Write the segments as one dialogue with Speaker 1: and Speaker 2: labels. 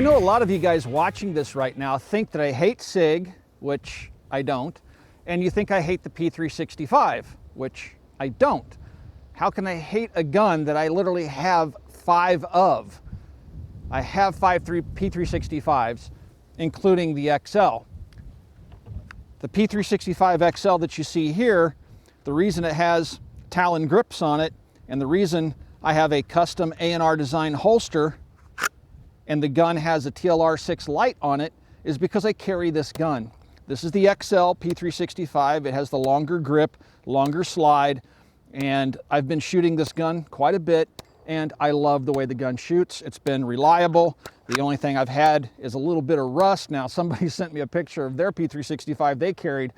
Speaker 1: I know a lot of you guys watching this right now think that I hate Sig, which I don't, and you think I hate the P365, which I don't. How can I hate a gun that I literally have 5 of? I have 5 P365s, including the XL. The P365 XL that you see here, the reason it has Talon grips on it, and the reason I have a custom A&R design holster and the gun has a TLR6 light on it is because I carry this gun. This is the XL P365. It has the longer grip, longer slide, and I've been shooting this gun quite a bit, and I love the way the gun shoots. It's been reliable. The only thing I've had is a little bit of rust. Now, somebody sent me a picture of their P365 they carried,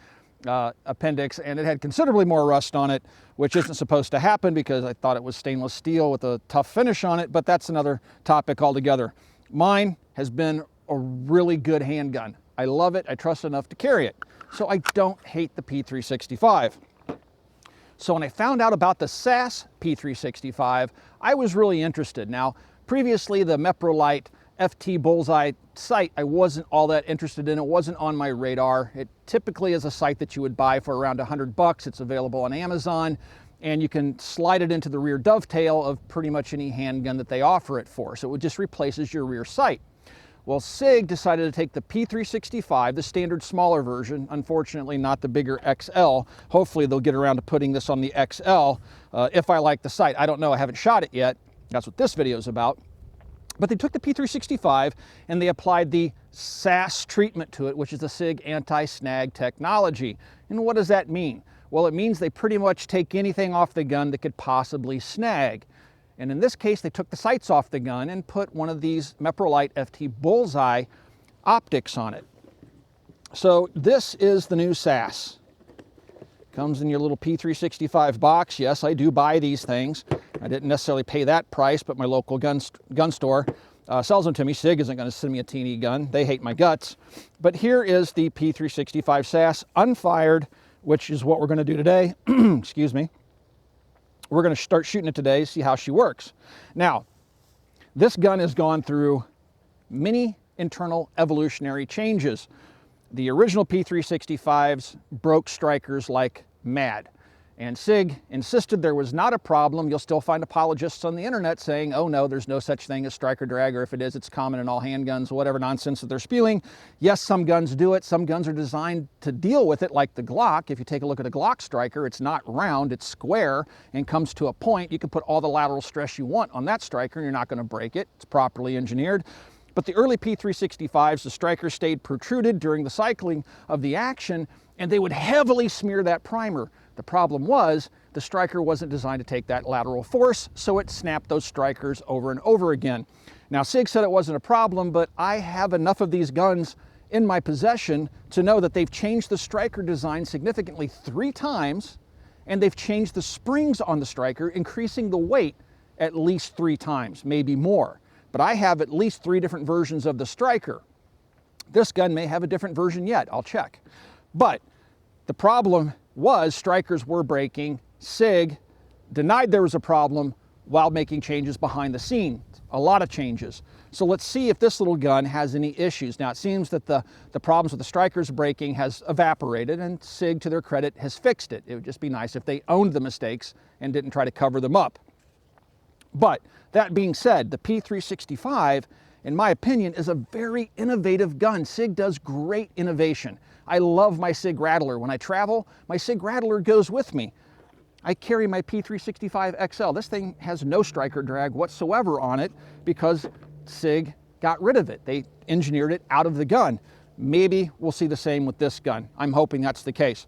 Speaker 1: appendix, and it had considerably more rust on it, which isn't supposed to happen because I thought it was stainless steel with a tough finish on it, but that's another topic altogether. Mine has been a really good handgun. I love it. I trust enough to carry it. So I don't hate the P365. So when I found out about the SAS P365, I was really interested. Now, previously the Meprolight FT Bullseye sight, I wasn't all that interested in. It wasn't on my radar. It typically is a sight that you would buy for around $100. It's available on Amazon, and you can slide it into the rear dovetail of pretty much any handgun that they offer it for. So it just replaces your rear sight. Well, Sig decided to take the P365, the standard smaller version, unfortunately not the bigger XL. Hopefully they'll get around to putting this on the XL if I like the sight. I don't know, I haven't shot it yet. That's what this video is about. But they took the P365 and they applied the SAS treatment to it, which is the Sig anti-snag technology. And what does that mean? Well, it means they pretty much take anything off the gun that could possibly snag. And in this case, they took the sights off the gun and put one of these Meprolight FT Bullseye optics on it. So this is the new SAS. Comes in your little P365 box. Yes, I do buy these things. I didn't necessarily pay that price, but my local gun store sells them to me. Sig isn't going to send me a teeny gun. They hate my guts. But here is the P365 SAS unfired, which is what we're going to do today. Excuse me. We're going to start shooting it today, see how she works. Now, this gun has gone through many internal evolutionary changes. The original P365s broke strikers like mad, and Sig insisted there was not a problem. You'll still find apologists on the internet saying, oh no, there's no such thing as striker drag, or if it is, it's common in all handguns, whatever nonsense that they're spewing. Yes, some guns do it. Some guns are designed to deal with it, like the Glock. If you take a look at a Glock striker, it's not round, it's square and comes to a point. You can put all the lateral stress you want on that striker and you're not going to break it. It's properly engineered. But the early P365s, the striker stayed protruded during the cycling of the action, and they would heavily smear that primer. The problem was the striker wasn't designed to take that lateral force, so it snapped those strikers over and over again. Now, Sig said it wasn't a problem, but I have enough of these guns in my possession to know that they've changed the striker design significantly 3 times, and they've changed the springs on the striker, increasing the weight at least 3 times, maybe more. But I have at least 3 different versions of the striker. This gun may have a different version yet, I'll check. But the problem was strikers were breaking. Sig denied there was a problem while making changes behind the scenes, a lot of changes. So let's see if this little gun has any issues. Now, it seems that the problems with the strikers breaking has evaporated, and Sig, to their credit, has fixed it. It would just be nice if they owned the mistakes and didn't try to cover them up. But that being said, the P365, in my opinion, is a very innovative gun. Sig does great innovation. I love my Sig Rattler. When I travel, my Sig Rattler goes with me. I carry my P365 XL. This thing has no striker drag whatsoever on it because Sig got rid of it. They engineered it out of the gun. Maybe we'll see the same with this gun. I'm hoping that's the case.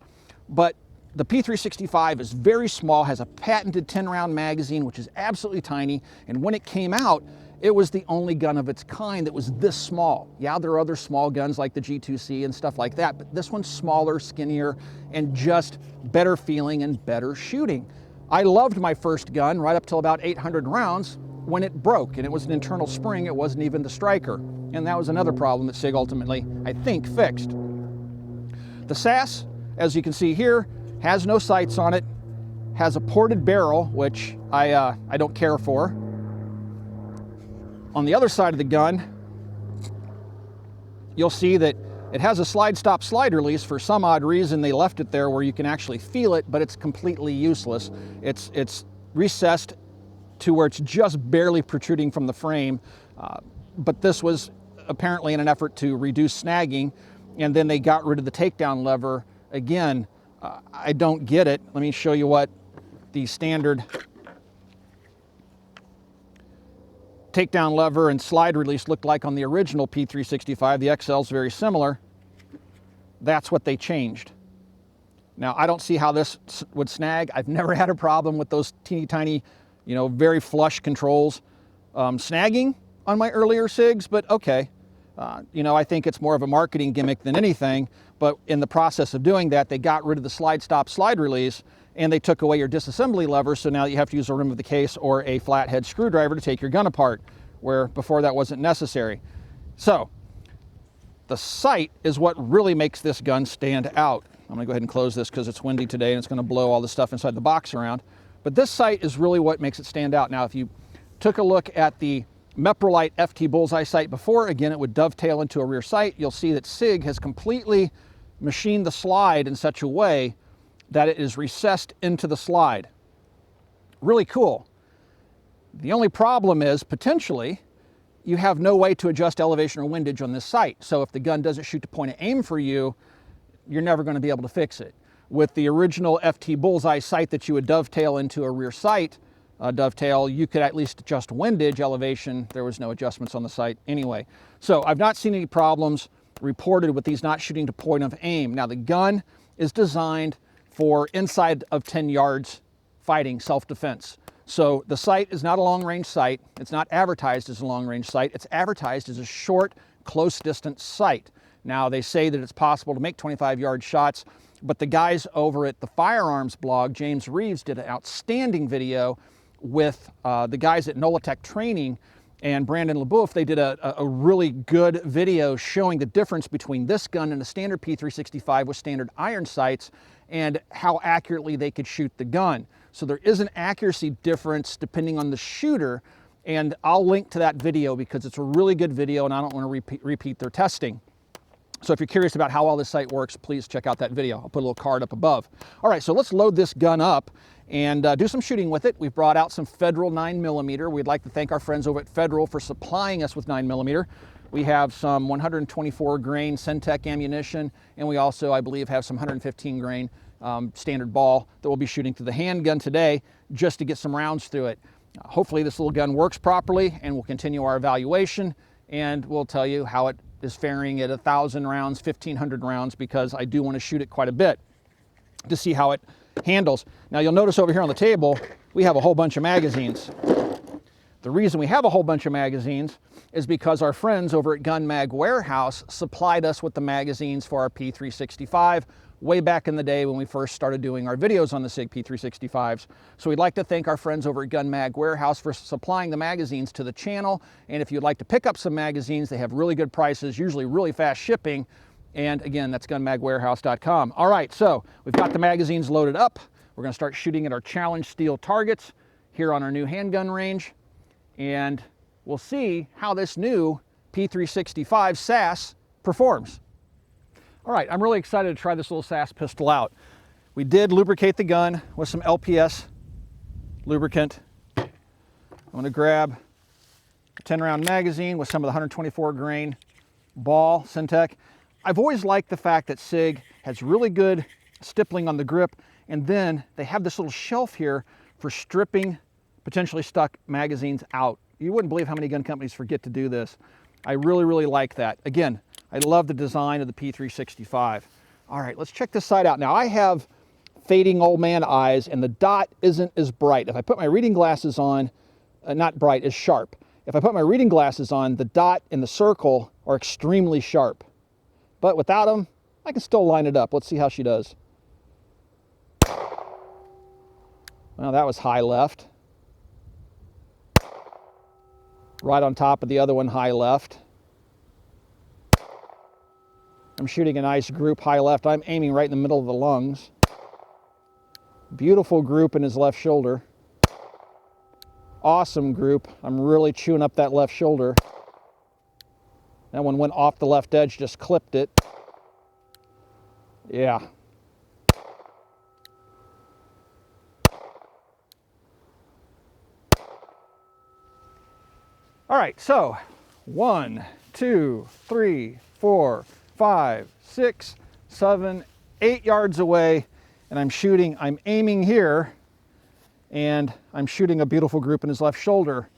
Speaker 1: But the P365 is very small, has a patented 10-round magazine, which is absolutely tiny. And when it came out, it was the only gun of its kind that was this small. Yeah, there are other small guns like the G2C and stuff like that, but this one's smaller, skinnier, and just better feeling and better shooting. I loved my first gun right up till about 800 rounds when it broke, and it was an internal spring. It wasn't even the striker. And that was another problem that Sig ultimately, I think, fixed. The SAS, as you can see here, has no sights on it, has a ported barrel, which I don't care for. On the other side of the gun, you'll see that it has a slide stop slide release. For some odd reason they left it there where you can actually feel it, but it's completely useless. It's recessed to where it's just barely protruding from the frame, but this was apparently in an effort to reduce snagging, and then they got rid of the takedown lever. Again, I don't get it. Let me show you what the standard takedown lever and slide release looked like on the original P365. The XL is very similar. That's what they changed. Now, I don't see how this would snag. I've never had a problem with those teeny tiny, very flush controls snagging on my earlier SIGs, but okay. I think it's more of a marketing gimmick than anything, but in the process of doing that, they got rid of the slide stop slide release and they took away your disassembly lever, so now you have to use a rim of the case or a flathead screwdriver to take your gun apart, where before that wasn't necessary. So, the sight is what really makes this gun stand out. I'm gonna go ahead and close this because it's windy today and it's gonna blow all the stuff inside the box around. But this sight is really what makes it stand out. Now, if you took a look at the Meprolight FT Bullseye sight before, again, it would dovetail into a rear sight. You'll see that Sig has completely machined the slide in such a way that it is recessed into the slide. Really cool. The only problem is, potentially, you have no way to adjust elevation or windage on this sight. So if the gun doesn't shoot to point of aim for you, you're never going to be able to fix it. With the original FT Bullseye sight that you would dovetail into a rear sight, dovetail, you could at least adjust windage elevation. There was no adjustments on the sight anyway. So I've not seen any problems reported with these not shooting to point of aim. Now, the gun is designed for inside of 10 yards fighting, self-defense. So the sight is not a long-range sight. It's not advertised as a long-range sight. It's advertised as a short, close-distance sight. Now, they say that it's possible to make 25-yard shots, but the guys over at the Firearms blog, James Reeves, did an outstanding video with the guys at Nolatech Training and Brandon LeBouf. They did a really good video showing the difference between this gun and a standard P365 with standard iron sights and how accurately they could shoot the gun. So there is an accuracy difference depending on the shooter, and I'll link to that video because it's a really good video and I don't want to repeat their testing. So if you're curious about how all this sight works, please check out that video. I'll put a little card up above. All right, so let's load this gun up and do some shooting with it. We've brought out some Federal 9mm. We'd like to thank our friends over at Federal for supplying us with 9mm. We have some 124 grain Syntech ammunition, and we also, I believe, have some 115 grain standard ball that we'll be shooting through the handgun today just to get some rounds through it. Hopefully this little gun works properly, and we'll continue our evaluation, and we'll tell you how it is faring at 1,000 rounds, 1,500 rounds, because I do want to shoot it quite a bit to see how it handles. Now, you'll notice over here on the table, we have a whole bunch of magazines. The reason we have a whole bunch of magazines is because our friends over at Gun Mag Warehouse supplied us with the magazines for our P365 way back in the day when we first started doing our videos on the Sig P365s. So we'd like to thank our friends over at Gun Mag Warehouse for supplying the magazines to the channel. And if you'd like to pick up some magazines, they have really good prices, usually really fast shipping. And again, that's gunmagwarehouse.com. All right, so we've got the magazines loaded up. We're gonna start shooting at our challenge steel targets here on our new handgun range. And we'll see how this new P365 SAS performs. All right, I'm really excited to try this little SAS pistol out. We did lubricate the gun with some LPS lubricant. I'm gonna grab a 10-round magazine with some of the 124 grain ball Syntech. I've always liked the fact that Sig has really good stippling on the grip, and then they have this little shelf here for stripping potentially stuck magazines out. You wouldn't believe how many gun companies forget to do this. I really, really like that. Again, I love the design of the P365. All right, let's check this side out. Now, I have fading old man eyes, and the dot isn't as bright. If I put my reading glasses on, not bright, as sharp. If I put my reading glasses on, the dot and the circle are extremely sharp. But without them, I can still line it up. Let's see how she does. Well, that was high left. Right on top of the other one, high left. I'm shooting a nice group high left. I'm aiming right in the middle of the lungs. Beautiful group in his left shoulder. Awesome group. I'm really chewing up that left shoulder. That one went off the left edge, just clipped it. Yeah. All right, so 1, 2, 3, 4, 5, 6, 7, 8 yards away, and I'm aiming here, and I'm shooting a beautiful group in his left shoulder.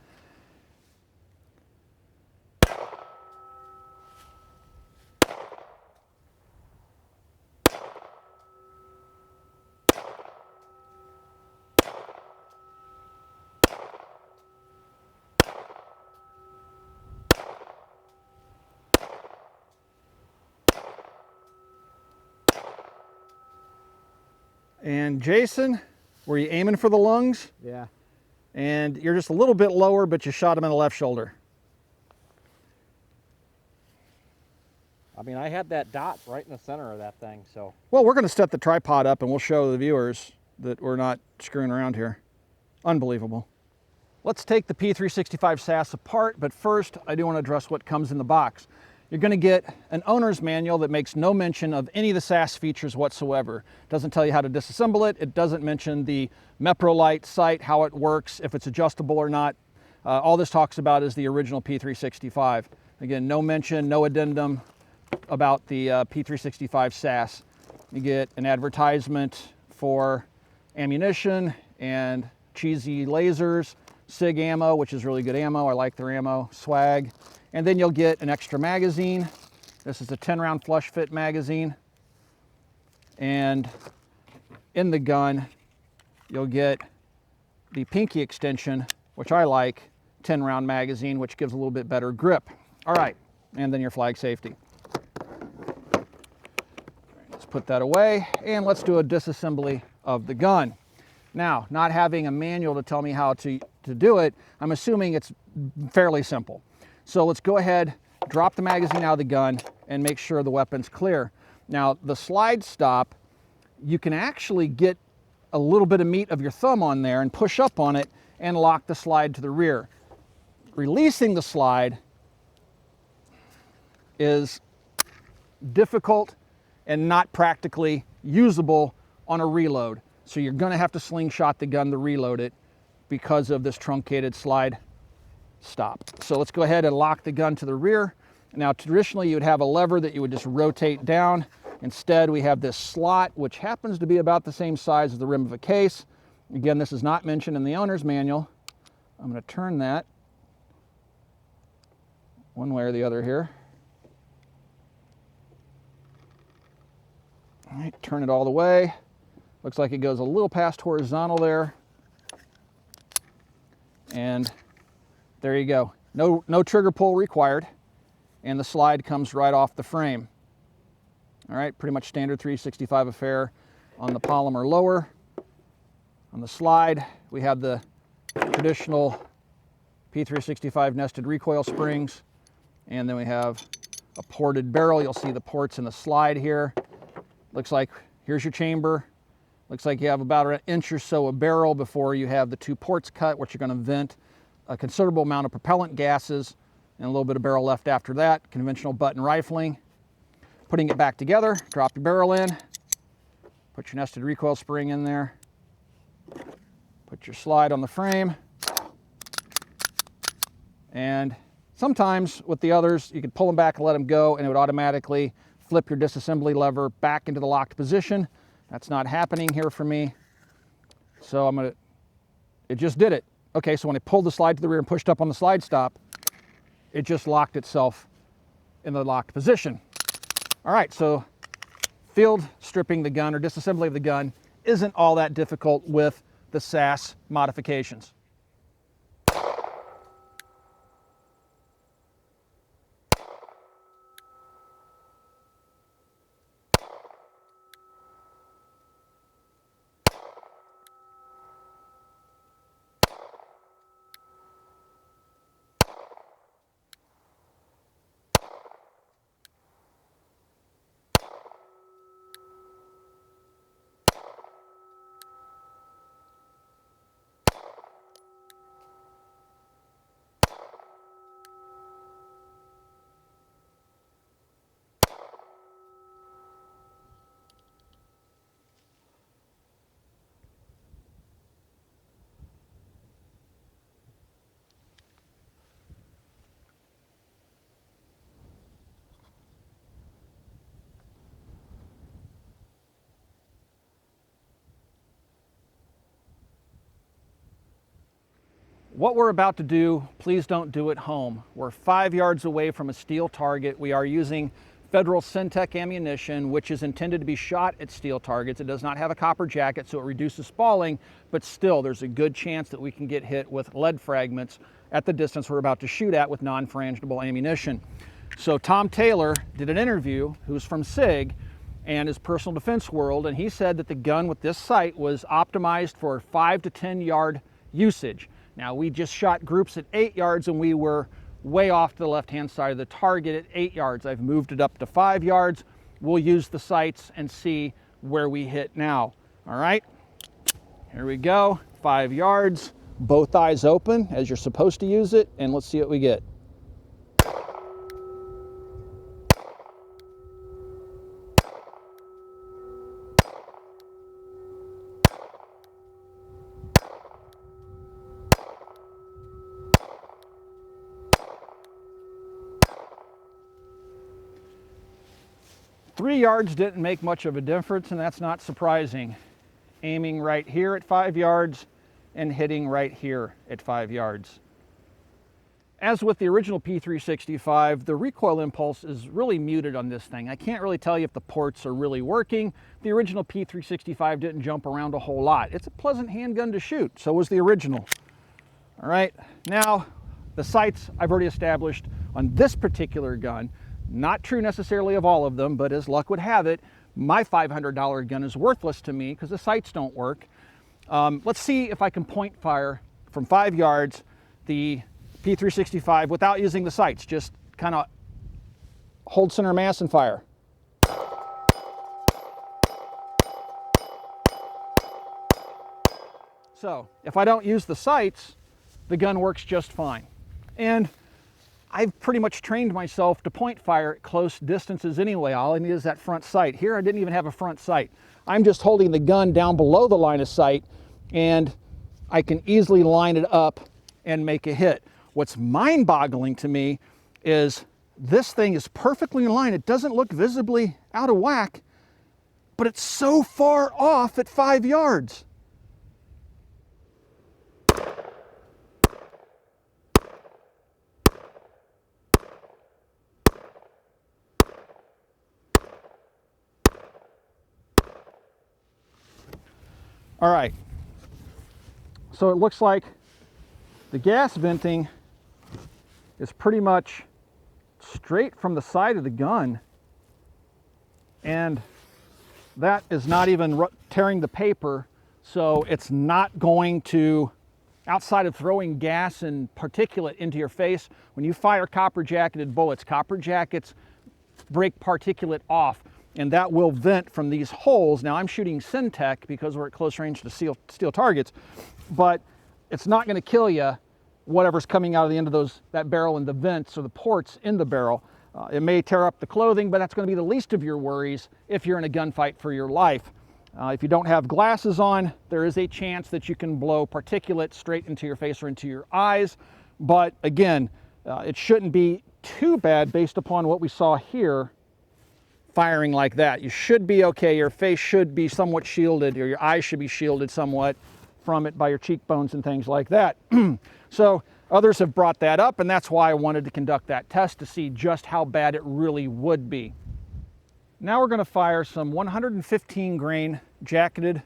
Speaker 1: And Jason, were you aiming for the lungs?
Speaker 2: Yeah.
Speaker 1: And you're just a little bit lower, but you shot him in the left shoulder.
Speaker 2: I mean, I had that dot right in the center of that thing, so.
Speaker 1: Well, we're going to set the tripod up and we'll show the viewers that we're not screwing around here. Unbelievable. Let's take the P365 SAS apart, but first I do want to address what comes in the box. You're going to get an owner's manual that makes no mention of any of the SAS features whatsoever. It doesn't tell you how to disassemble it. It doesn't mention the Meprolight sight, how it works, if it's adjustable or not. All this talks about is the original P365. Again, no mention, no addendum about the P365 SAS. You get an advertisement for ammunition and cheesy lasers, Sig ammo, which is really good ammo. I like their ammo, swag. And then you'll get an extra magazine. This is a 10-round flush fit magazine. And in the gun, you'll get the pinky extension, which I like, 10-round magazine, which gives a little bit better grip. All right, and then your flag safety. Let's put that away, and let's do a disassembly of the gun. Now, not having a manual to tell me how to do it, I'm assuming it's fairly simple. So let's go ahead, drop the magazine out of the gun, and make sure the weapon's clear. Now, the slide stop, you can actually get a little bit of meat of your thumb on there and push up on it and lock the slide to the rear. Releasing the slide is difficult and not practically usable on a reload. So you're going to have to slingshot the gun to reload it because of this truncated slide stop. So let's go ahead and lock the gun to the rear. Now, traditionally, you would have a lever that you would just rotate down. Instead, we have this slot, which happens to be about the same size as the rim of a case. Again, this is not mentioned in the owner's manual. I'm going to turn that one way or the other here. All right, turn it all the way. Looks like it goes a little past horizontal there. And there you go. No trigger pull required. And the slide comes right off the frame. All right, pretty much standard 365 affair on the polymer lower. On the slide, we have the traditional P365 nested recoil springs. And then we have a ported barrel. You'll see the ports in the slide here. Looks like here's your chamber. Looks like you have about an inch or so of barrel before you have the two ports cut, which you're going to vent a considerable amount of propellant gases and a little bit of barrel left after that. Conventional button rifling. Putting it back together, drop your barrel in, put your nested recoil spring in there, put your slide on the frame, and sometimes with the others, you could pull them back and let them go, and it would automatically flip your disassembly lever back into the locked position. That's not happening here for me. So it just did it. Okay, so when I pulled the slide to the rear and pushed up on the slide stop, it just locked itself in the locked position. All right, so field stripping the gun or disassembly of the gun isn't all that difficult with the SAS modifications. What we're about to do, please don't do at home. We're 5 yards away from a steel target. We are using federal Syntech ammunition, which is intended to be shot at steel targets. It does not have a copper jacket, so it reduces spalling, but still there's a good chance that we can get hit with lead fragments at the distance we're about to shoot at with non-frangible ammunition. So Tom Taylor did an interview, who's from Sig and his personal defense world, and he said that the gun with this sight was optimized for 5 to 10 yard usage. Now, we just shot groups at 8 yards and we were way off to the left-hand side of the target at 8 yards. I've moved it up to 5 yards. We'll use the sights and see where we hit now. All right, here we go, 5 yards, both eyes open as you're supposed to use it, and let's see what we get. Three yards didn't make much of a difference, and that's not surprising. Aiming right here at 5 yards and hitting right here at 5 yards. As with the original P365, the recoil impulse is really muted on this thing. I can't really tell you if the ports are really working. The original P365 didn't jump around a whole lot. It's a pleasant handgun to shoot, so was the original. All right, now the sights I've already established on this particular gun. Not true necessarily of all of them, but as luck would have it, my $500 gun is worthless to me because the sights don't work. Let's see if I can point fire from 5 yards the P365 without using the sights. Just kind of hold center mass and fire. So if I don't use the sights, the gun works just fine. And I've pretty much trained myself to point fire at close distances anyway. All I need is that front sight. Here I didn't even have a front sight. I'm just holding the gun down below the line of sight, and I can easily line it up and make a hit. What's mind-boggling to me is this thing is perfectly in line. It doesn't look visibly out of whack, but it's so far off at 5 yards. All right, so it looks like the gas venting is pretty much straight from the side of the gun, and that is not even tearing the paper, so it's not going to, outside of throwing gas and particulate into your face, when you fire copper jacketed bullets, copper jackets break particulate off, and that will vent from these holes. Now I'm shooting Syntech because we're at close range to steel targets, but it's not going to kill you, whatever's coming out of the end of that barrel and the vents or the ports in the barrel. It may tear up the clothing, but that's going to be the least of your worries if you're in a gunfight for your life. If you don't have glasses on, there is a chance that you can blow particulate straight into your face or into your eyes, but again, it shouldn't be too bad based upon what we saw here. Firing like that, you should be okay. Your face should be somewhat shielded, or your eyes should be shielded somewhat from it by your cheekbones and things like that. So others have brought that up, and that's why I wanted to conduct that test to see just how bad it really would be. Now we're going to fire some 115 grain jacketed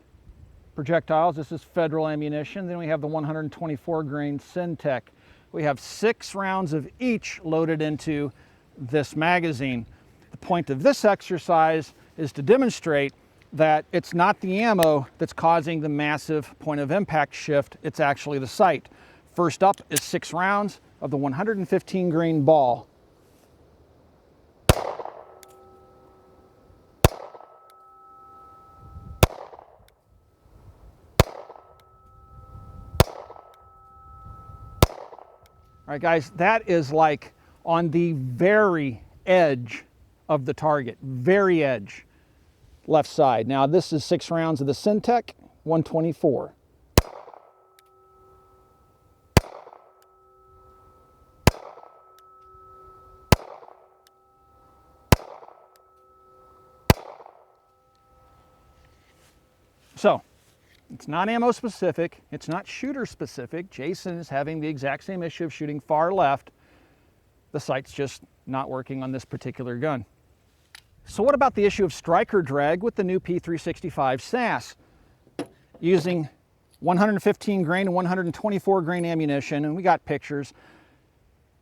Speaker 1: projectiles. This is federal ammunition. Then we have the 124 grain Syntech. We have 6 rounds of each loaded into this magazine. The point of this exercise is to demonstrate that it's not the ammo that's causing the massive point of impact shift, it's actually the sight. First up is 6 rounds of the 115 grain ball. All right, guys, that is like on the very edge of the target, very edge, left side. Now this is 6 rounds of the Syntech 124. So It's not ammo specific. It's not shooter specific. Jason is having the exact same issue of shooting far left. The sight's just not working on this particular gun. So what about the issue of striker drag with the new P365 SAS? Using 115 grain and 124 grain ammunition, and we got pictures,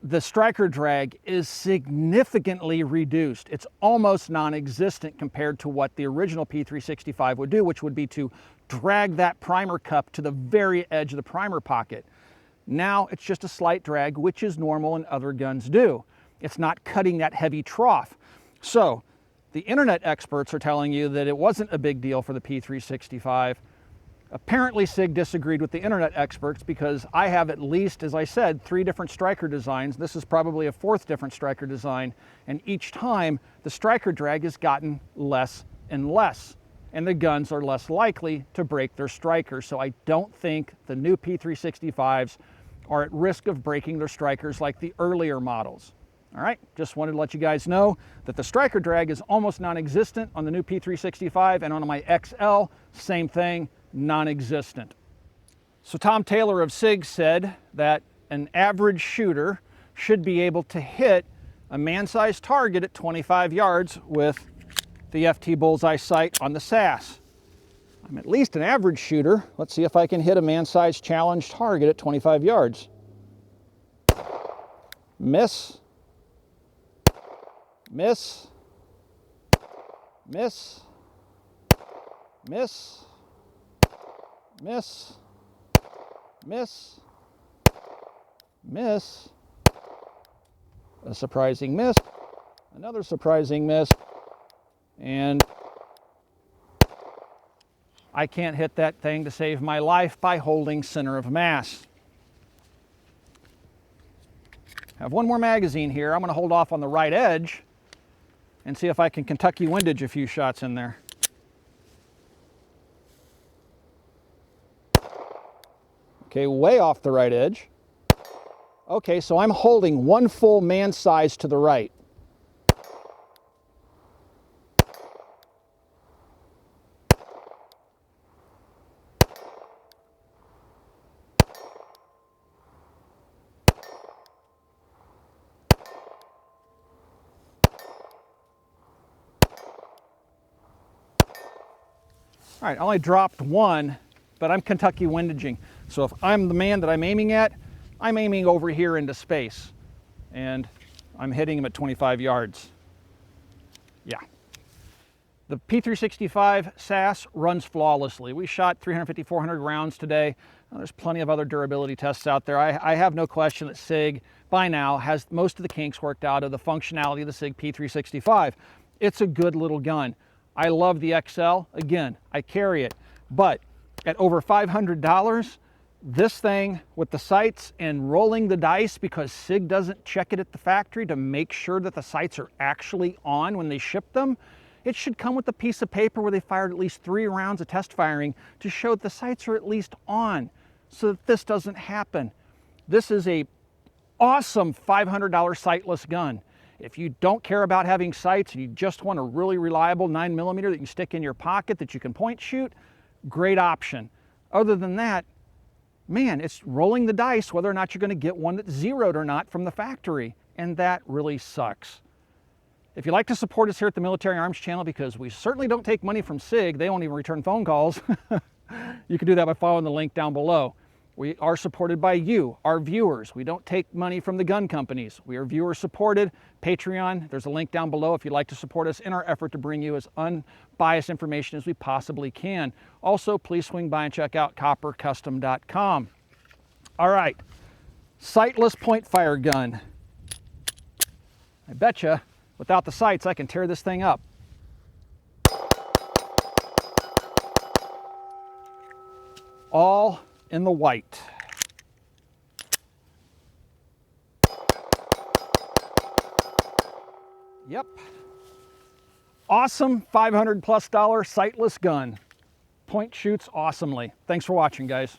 Speaker 1: the striker drag is significantly reduced. It's almost non-existent compared to what the original P365 would do, which would be to drag that primer cup to the very edge of the primer pocket. Now it's just a slight drag, which is normal and other guns do. It's not cutting that heavy trough. So the internet experts are telling you that it wasn't a big deal for the P365. Apparently Sig disagreed with the internet experts, because I have at least, as I said, 3 different striker designs. This is probably a 4th different striker design, and each time the striker drag has gotten less and less, and the guns are less likely to break their strikers. So I don't think the new P365s are at risk of breaking their strikers like the earlier models. All right, just wanted to let you guys know that the striker drag is almost non-existent on the new P365, and on my XL, same thing, non-existent. So Tom Taylor of Sig said that an average shooter should be able to hit a man-sized target at 25 yards with the FT Bullseye sight on the SAS. I'm at least an average shooter. Let's see if I can hit a man-sized challenge target at 25 yards. Miss. Miss. Miss. Miss. Miss. Miss. Miss. A surprising miss. Another surprising miss. And I can't hit that thing to save my life by holding center of mass. I have one more magazine here. I'm going to hold off on the right edge and see if I can Kentucky windage a few shots in there. Okay, way off the right edge. Okay, so I'm holding one full man size to the right. All right, I only dropped one, but I'm Kentucky windaging. So if I'm the man that I'm aiming at, I'm aiming over here into space, and I'm hitting him at 25 yards. Yeah. The P365 SAS runs flawlessly. We shot 350, 400 rounds today. There's plenty of other durability tests out there. I have no question that Sig, by now, has most of the kinks worked out of the functionality of the Sig P365. It's a good little gun. I love the XL. Again, I carry it. But at over $500, this thing with the sights and rolling the dice, because Sig doesn't check it at the factory to make sure that the sights are actually on when they ship them, it should come with a piece of paper where they fired at least 3 rounds of test firing to show that the sights are at least on, so that this doesn't happen. This is a awesome $500 sightless gun. If you don't care about having sights and you just want a really reliable 9mm that you can stick in your pocket that you can point shoot, great option. Other than that, man, it's rolling the dice whether or not you're going to get one that's zeroed or not from the factory, and that really sucks. If you'd like to support us here at the Military Arms Channel, because we certainly don't take money from Sig, they won't even return phone calls, you can do that by following the link down below. We are supported by you, our viewers. We don't take money from the gun companies. We are viewer supported. Patreon, there's a link down below if you'd like to support us in our effort to bring you as unbiased information as we possibly can. Also, please swing by and check out coppercustom.com. All right, sightless point fire gun. I betcha without the sights I can tear this thing up. All in the white. Yep. Awesome $500+ sightless gun. Point shoots awesomely. Thanks for watching, guys.